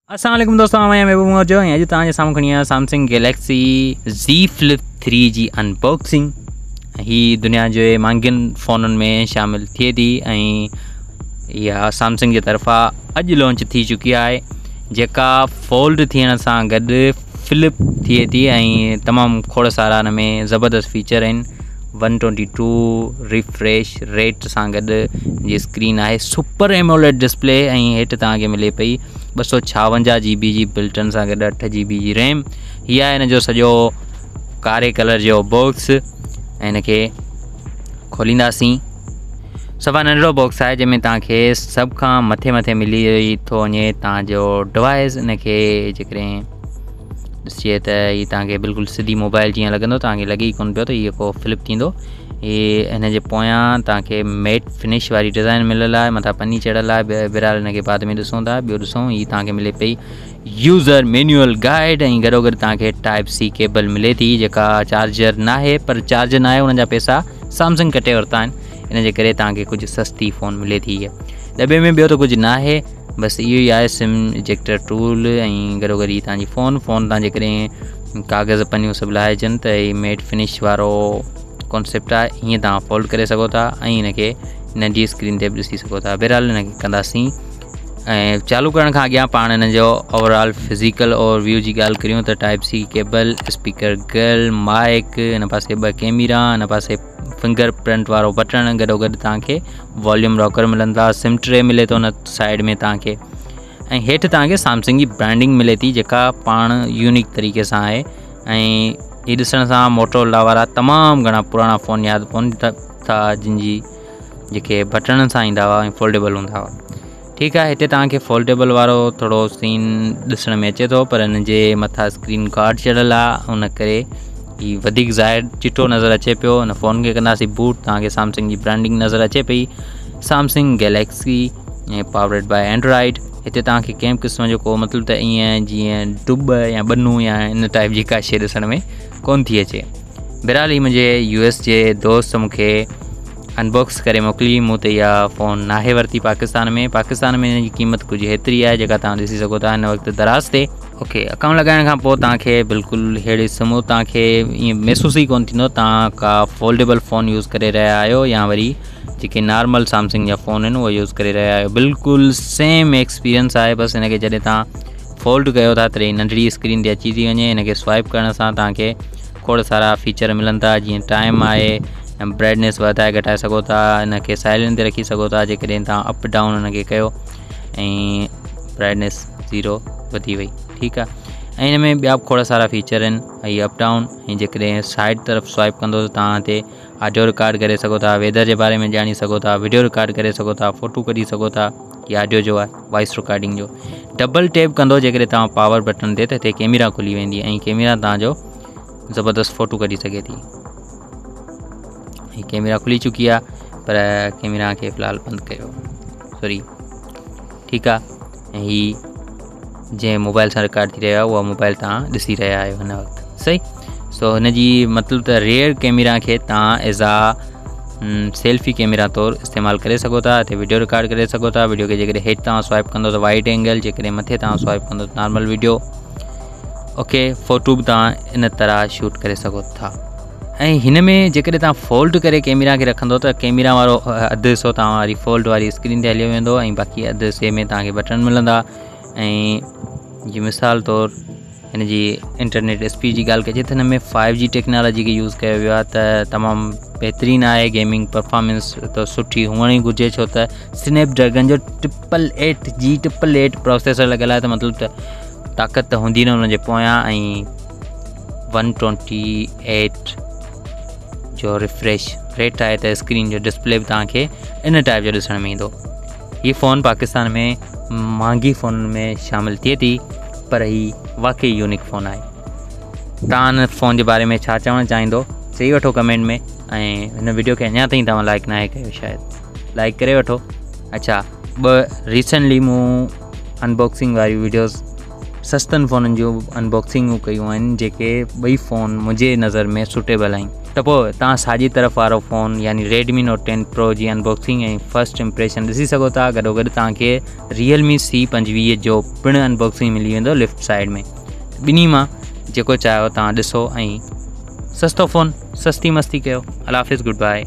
अस्सलाम वालेकुम दोस्तों, मैं महबूब मौजो अॼु तव्हांजे साम्हूं खणी आहियां सैमसंग गैलेक्सी Z Flip 3 जी अनबॉक्सिंग। ही दुनिया जे महांगनि फ़ोननि में शामिल थिए थी ऐं इहा सैमसंग जे तरफ़ां अॼु लॉन्च थी चुकी आहे, जेका फोल्ड थियण सां गॾु फ्लिप थिए थी ऐं तमामु खोड़ सारा हिन में ज़बरदस्त फीचर आहिनि। 122 रिफ्रेश रेट सां गॾु जी स्क्रीन आहे, सुपर एमोलेड डिस्प्ले ऐं हेठि तव्हांखे मिले पई 256 GB जी बिल्टन सां गॾु 8 GB जी रैम। हीअ आहे हिन जो सॼो कारे कलर जो बॉक्स ऐं हिनखे खोलींदासीं। सफ़ा नंढिड़ो बॉक्स आहे जंहिंमें तव्हांखे सभ खां मथे मिली थो वञे तव्हांजो डिवाइस। हिनखे जेकॾहिं ॾिसिजे त हीअ तव्हांखे बिल्कुलु सिधी मोबाइल जीअं लॻंदो, तव्हांखे लॻे ई कोन पियो त इहो को फ्लिप थींदो। हीअ हिन जे पोयां तव्हांखे मैट फिनिश वारी डिज़ाइन मिलियल आहे, मथां पनी चढ़ियल आहे। बहरहाल हिनखे बाद में ॾिसूं था। ॿियो ॾिसूं, हीअ तव्हांखे मिले पई यूज़र मैनुअल गाइड ऐं गॾोगॾु तव्हांखे टाइप C केबल मिले थी, जेका चार्जर न आहे, पर चार्जर न आहे उन जा पैसा सैमसंग कटे वरिता आहिनि। इन जे करे तव्हांखे कुझु सस्ती फ़ोन मिले थी। हीअ दॿे में ॿियो त कुझु न आहे, बसि इहो ई आहे सिम इजेक्टर टूल ऐं गॾोगॾु ई तव्हांजी फ़ोन तव्हां जेकॾहिं कागज़ पनियूं सभु लाहिजनि त हीअ मैट फिनिश वारो कॉन्सेप्ट आहे। हीअं तव्हां फोल्ड करे सघो था ऐं हिनखे नंढी स्क्रीन ते बि ॾिसी सघो था। बहरहाल हिनखे कंदासीं ऐं चालू करण खां अॻियां पाण हिन जो ओवरऑल फिज़िकल ओवरव्यू जी ॻाल्हि करियूं त type C cable, speaker grill, mic, हिन पासे 2 कैमरा, हिन पासे फिंगर प्रिंट वारो बटण, गॾोगॾु तव्हांखे वॉल्यूम रॉकर मिलंदा, सिम ट्रे मिले थो हुन साइड में तव्हांखे, ऐं हेठि तव्हांखे सैमसंग जी ब्रांडिंग मिले थी जेका पाण यूनिक तरीक़े सां आहे। ऐं हीअ ॾिसण सां मोटोरोला वारा तमामु घणा पुराणा फ़ोन यादि पवनि था जिन जेके बटणनि सां ईंदा हुआ ऐं फोल्डेबल हूंदा हुआ। ठीकु आहे, हिते तव्हांखे फोल्डेबल वारो थोरो सीन ॾिसण में अचे थो, पर हिन जे मथां स्क्रीन गार्ड चढ़ियल आहे, उन करे हीअ वधीक ज़ाहिर चिटो नज़र अचे पियो। हिन फ़ोन खे कंदासीं बूट, तव्हांखे सैमसंग जी ब्रांडिंग नज़र अचे पई, सैमसंग गैलेक्सी ऐं पावर्ड बाय एंड्रॉइड। हिते तव्हांखे कंहिं क़िस्म जो को मतिलबु त ईअं जीअं डुब या बनू या इन टाइप जी का शइ ॾिसण में कोन थी अचे। बहरहाल ही मुंहिंजे US जे दोस्त मूंखे अनबॉक्स करे मोकिली। मूं त इहा फ़ोन नाहे वरिती पाकिस्तान में हिन जी क़ीमत कुझु हेतिरी आहे जेका तव्हां ॾिसी सघो था हिन वक़्तु दराज़ ते। ओके, अकाउंट लॻाइण खां पोइ तव्हांखे बिल्कुलु अहिड़ी स्मूथ तव्हांखे ईअं महसूस ई कोन थींदो तव्हां का फोल्डेबल फ़ोन यूज़ करे रहिया आहियो या वरी जेके नॉर्मल सैमसंग जा फ़ोन आहिनि उहे यूज़ करे रहिया आहियो। बिल्कुलु सेम एक्सपीरियंस आहे। बसि हिनखे जॾहिं तव्हां फोल्ड कयो था तॾहिं नंढड़ी स्क्रीन ते अची थी वञे। हिनखे स्वाइप करण सां तव्हांखे खोड़ सारा फीचर मिलनि था, जीअं टाइम आहे, ब्राइटनेस वधाए घटाए सघो था, हिनखे साइलेंट ते रखी सघो था जेकॾहिं तव्हां अप डाउन हिनखे कयो ऐं ब्राइटनेस 0 वधी वई। ठीकु आहे, ऐं हिन में ॿिया बि खोड़ सारा फीचर आहिनि, ऐं अप डाउन, ऐं जेकॾहिं साइड तरफ़ स्वाइप कंदो त तव्हां हिते ऑडियो रिकॉर्ड करे सघो था, वेदर जे बारे में ॼाणी सघो था, वीडियो रिकॉर्ड करे सघो था, फ़ोटो कढी सघो था, या ऑडियो जो आहे वॉइस रिकॉर्डिंग जो। डबल टैप कंदो जेकॾहिं तव्हां पावर बटन ते त हिते कैमरा खुली वेंदी ऐं कैमरा तव्हांजो ज़बरदस्त फ़ोटो कढी सघे थी। हीअ कैमरा खुली चुकी आहे, पर कैमरा खे फ़िलहाल बंदि कयो, सॉरी। ठीकु आहे, ऐं हीअ जंहिं मोबाइल सां रिकॉर्ड थी रहियो आहे उहा मोबाइल तव्हां ॾिसी रहिया आहियो हिन वक़्तु, सही। सो हिन जी मतिलबु त रेयर कैमरा खे तव्हां एज़ सेल्फी कैमरा तौरु इस्तेमालु करे सघो था। हिते वीडियो रिकॉर्ड करे सघो था। वीडियो खे जेकॾहिं हेठि तव्हां स्वाइप कंदो त वाइड एंगल, जेकॾहिं मथे तव्हां स्वाइप कंदो त नॉर्मल वीडियो। ओके, फ़ोटो बि तव्हां इन तरह शूट करे सघो था। ऐं हिन में जेकॾहिं तव्हां फोल्ड करे कैमरा खे रखंदो त कैमरा वारो अधु हिसो तव्हां वारी फोल्ड वारी स्क्रीन ते हली वेंदो ऐं बाक़ी अधु हिसे में तव्हांखे बटन मिलंदा। ऐं जी मिसाल तौरु हिन जी इंटरनेट स्पीड जी ॻाल्हि कजे त हिन में 5G टेक्नोलॉजी खे यूज़ कयो वियो आहे, त तमामु बहितरीनु आहे। गेमिंग परफॉर्मेंस त सुठी हुअण ई घुरिजे, छो त स्नैपड्रैगन जो 888G प्रोसेसर लॻियल आहे, त मतिलबु त ताक़त त हूंदी न हुनजे पोयां। ऐं 128 जो रिफ्रेश रेट आहे, त स्क्रीन जो डिस्प्ले बि तव्हांखे इन टाइप जो ॾिसण में ईंदो। हीअ फ़ोन पाकिस्तान में महांगी फ़ोन में शामिलु थिए थी, पर ही वाकई यूनिक फ़ोन आहे। तव्हां हिन फ़ोन जे बारे में छा चवणु चाहींदो चई वठो कमेंट में, ऐं हिन वीडियो खे अञा ताईं तव्हां लाइक नाहे कयो, शायदि लाइक करे वठो। अच्छा, रिसेंटली मूं अनबॉक्सिंग वारी वीडियोज़ सस्तनि फ़ोननि जूं अनबॉक्सिंगूं कयूं आहिनि, जेके ॿई फ़ोन मुंहिंजे नज़र में सुटेबल आहिनि। त पोइ तव्हां साॼी तरफ़ वारो फ़ोन यानी Redmi Note 10 Pro जी अनबॉक्सिंग ऐं फर्स्ट इम्प्रेशन ॾिसी सघो था। गॾोगॾु तव्हांखे Realme C25 जो पिणु अनबॉक्सिंग मिली वेंदो लेफ्ट साइड में। ॿिन्ही मां जेको चाहियो तव्हां ॾिसो ऐं सस्तो फ़ोन सस्ती मस्ती कयो। अल्लाह हाफ़िज़, गुड बाय।